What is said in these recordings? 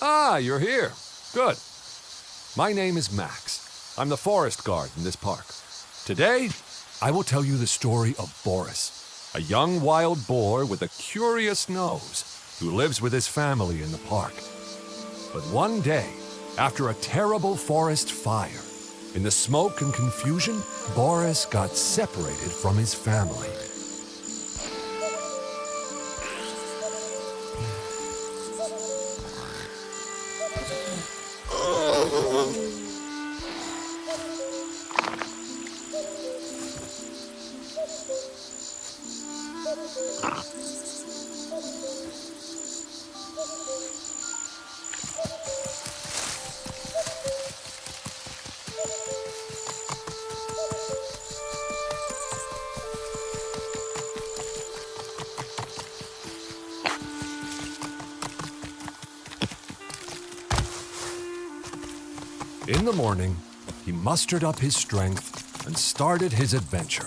Ah, you're here. Good. My name is Max. I'm the forest guard in this park. Today, I will tell you the story of Boris, a young wild boar with a curious nose who lives with his family in the park. But one day, after a terrible forest fire, in the smoke and confusion, Boris got separated from his family. In the morning, he mustered up his strength and started his adventure.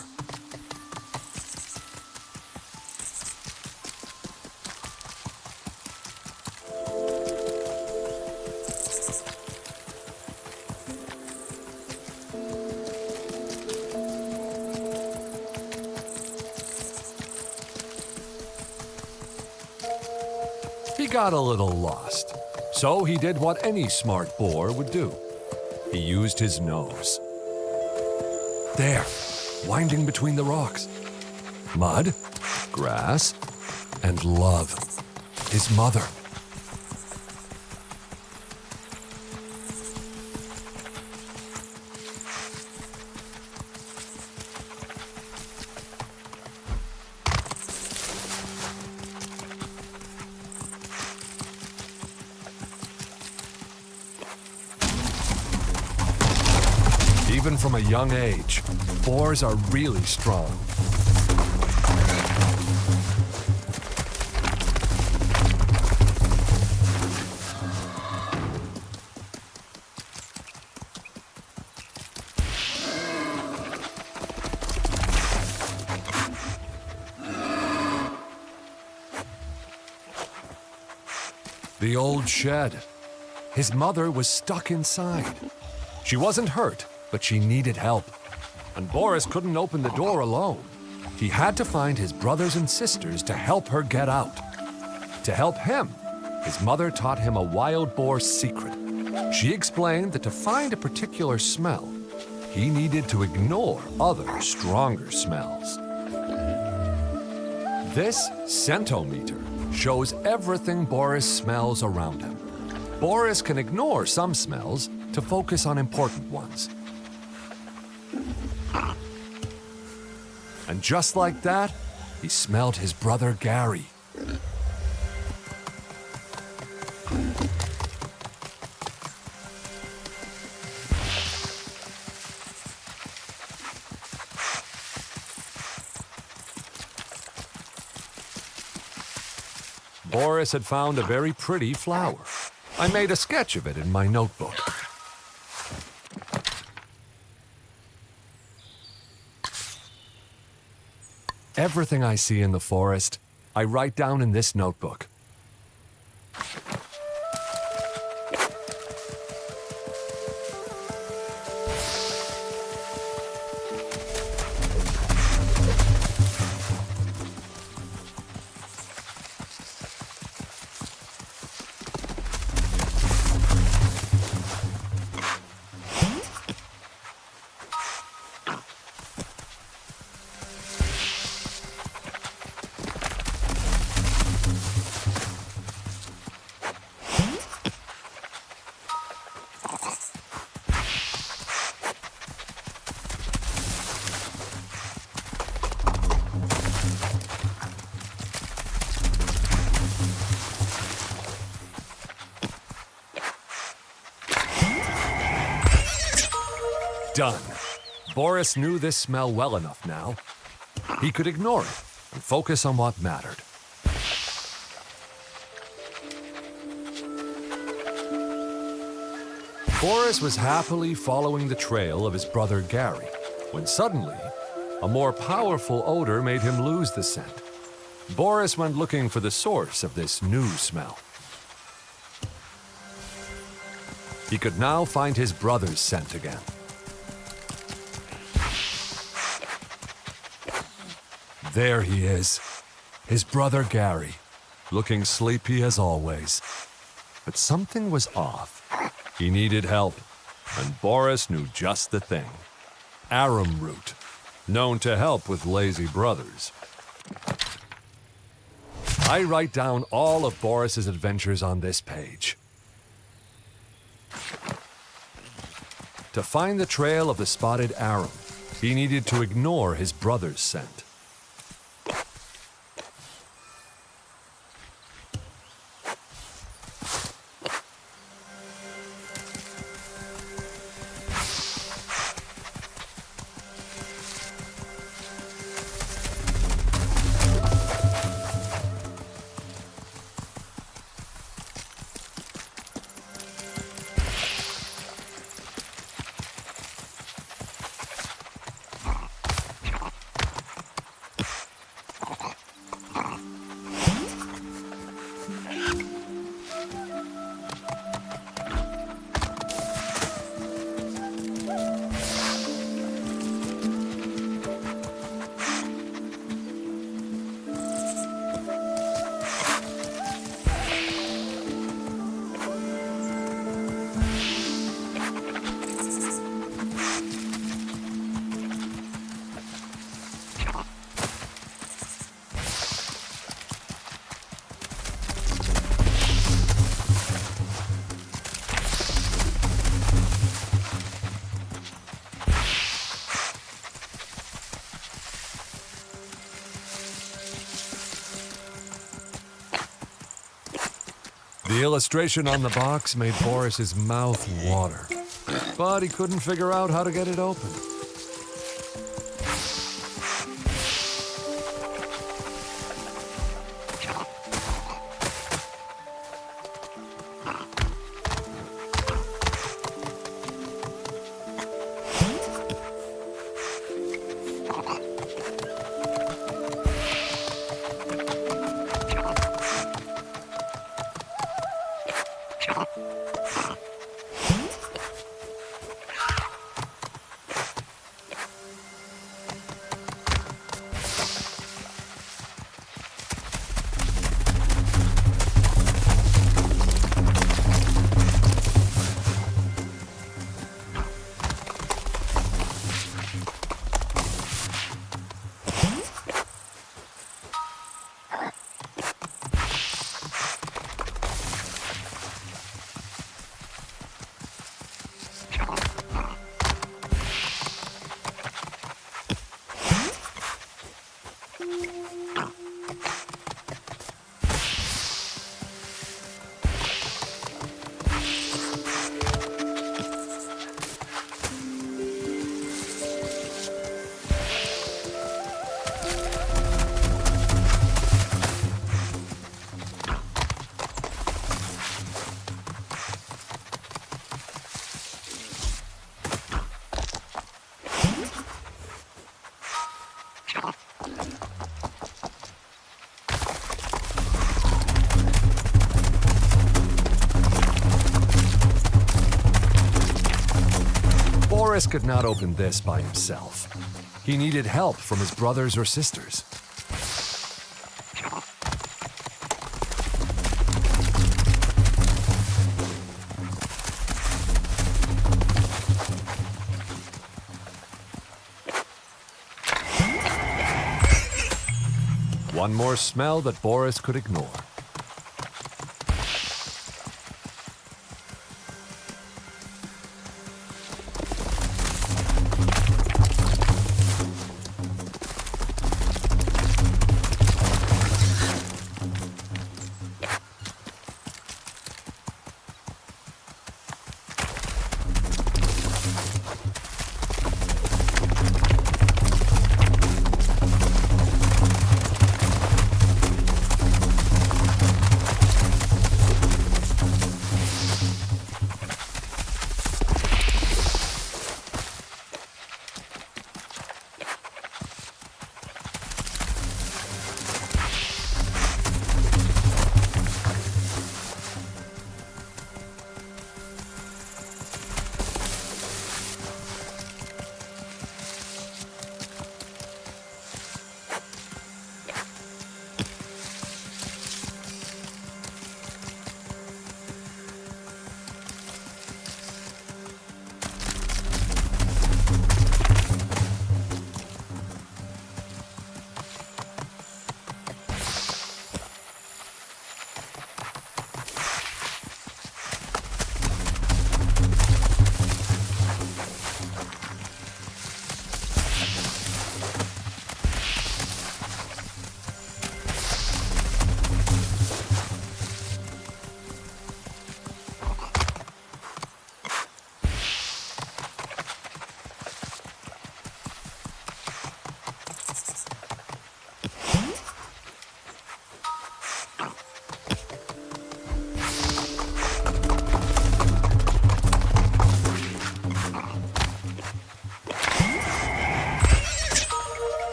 He got a little lost, so he did what any smart boar would do. He used his nose. There, winding between the rocks. Mud, grass, and love. His mother. Even from a young age, boars are really strong. The old shed. His mother was stuck inside. She wasn't hurt, but she needed help. And Boris couldn't open the door alone. He had to find his brothers and sisters to help her get out. To help him, his mother taught him a wild boar's secret. She explained that to find a particular smell, he needed to ignore other, stronger smells. This scentometer shows everything Boris smells around him. Boris can ignore some smells to focus on important ones. And just like that, he smelled his brother Gary. Boris had found a very pretty flower. I made a sketch of it in my notebook. Everything I see in the forest, I write down in this notebook. Done. Boris knew this smell well enough now. He could ignore it and focus on what mattered. Boris was happily following the trail of his brother Gary, when suddenly, a more powerful odor made him lose the scent. Boris went looking for the source of this new smell. He could now find his brother's scent again. There he is, his brother Gary, looking sleepy as always. But something was off. He needed help, and Boris knew just the thing. Arum root, known to help with lazy brothers. I write down all of Boris's adventures on this page. To find the trail of the spotted arum, he needed to ignore his brother's scent. The illustration on the box made Boris's mouth water, but he couldn't figure out how to get it open. Boris could not open this by himself. He needed help from his brothers or sisters. One more smell that Boris could ignore.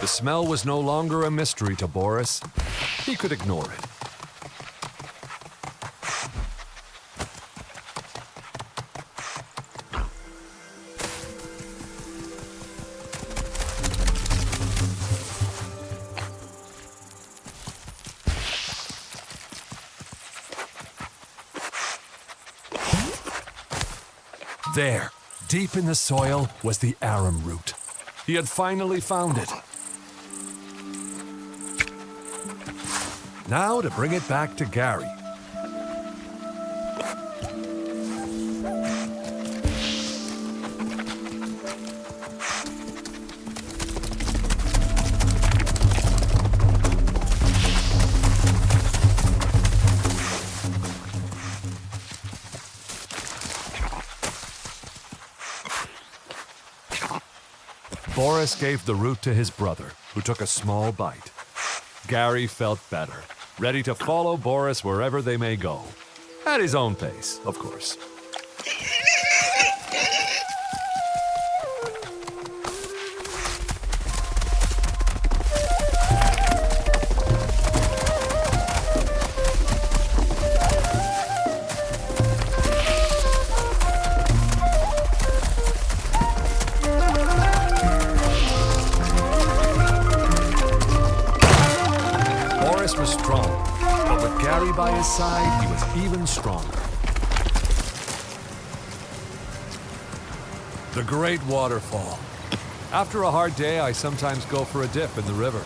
The smell was no longer a mystery to Boris. He could ignore it. There, deep in the soil, was the arum root. He had finally found it. Now to bring it back to Gary. Boris gave the root to his brother, who took a small bite. Gary felt better, ready to follow Boris wherever they may go. At his own pace, of course. Was strong, but with Gary by his side, he was even stronger. The great waterfall. After a hard day, I sometimes go for a dip in the river.